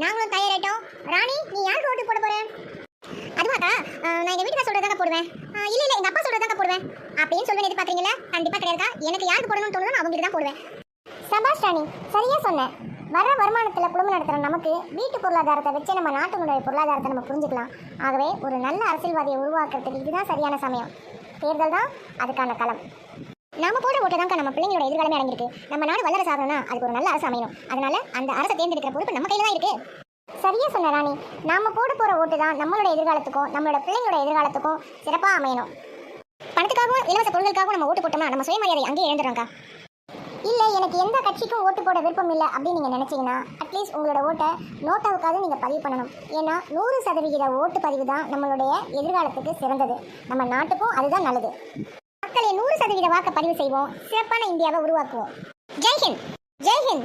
நாங்களும் தயாராயிட்டோம். ராணி, நீ யாருக்கு ஓட்டு போட போற? அதுவாக்கா, நான் எங்க வீட்டுக்கு சொல்றதாங்க போடுவேன். இல்ல இல்ல, எங்க அப்பா சொல்றதாங்க போடுவேன் அப்படின்னு சொல்லுவேன். எதிர்பார்க்கறீங்களா? கண்டிப்பா கிடையாதுக்கா. எனக்கு யாருக்கு போடணும்னு தோணுதோ அவங்க கிட்ட தான் போடுவேன். சபாஷ் ராணி, சரியா சொன்னேன். வர வருமானத்துல குடும்பம் நடத்துற நமக்கு வீட்டு பொருளாதாரத்தை வச்சு நம்ம நாட்டினுடைய பொருளாதாரத்தை நம்ம புரிஞ்சுக்கலாம். ஆகவே ஒரு நல்ல அரசியல்வாதியை உருவாக்குறதுக்கு இதுதான் சரியான சமயம். தேர்தல் தான் அதுக்கான களம். நாம போட ஓட்டு தான்க்கா நம்ம பிள்ளைங்களோட எதிர்காலமே அடங்கிருக்கு. நம்ம நாடு வல்லரசு ஆகணும்னா அதுக்கு ஒரு நல்ல அரசு அமையணும். அதனால அந்த அரசை தேர்ந்தெடுக்கிற பொறுப்பு நம்ம கையில தான் இருக்கு. சரியா சொன்ன ராணி. நாம போட போற ஓட்டு தான் நம்மளோட எதிர்காலத்துக்கும் நம்மளோட பிள்ளைங்களோட எதிர்காலத்துக்கும் சிறப்பா அமையணும். பணத்துக்காகவும் இலவச பொருட்களுக்காகவும் நம்ம ஓட்டு போட்டோம்னா நம்ம சுயமரியாதை அங்கேயே இழந்துடுறோம்க்கா. இல்ல, எனக்கு எந்த கட்சிக்கும் ஓட்டு போட விருப்பம் இல்லை அப்படின்னு நீங்க நினைச்சீங்கன்னா அட்லீஸ்ட் உங்களோட ஓட்டை நோட்டாவுக்காவது நீங்க பதிவு பண்ணணும். ஏன்னா 100% ஓட்டு பதிவு தான் நம்மளுடைய எதிர்காலத்துக்கு சிறந்தது. நம்ம நாட்டுக்கும் அதுதான் நல்லது. மக்களை 100% வாக்க பதிவு செய்வோம். சிறப்பான இந்தியாவை உருவாக்குவோம். ஜெய்ஹிந்த். ஜெய்ஹிந்த்.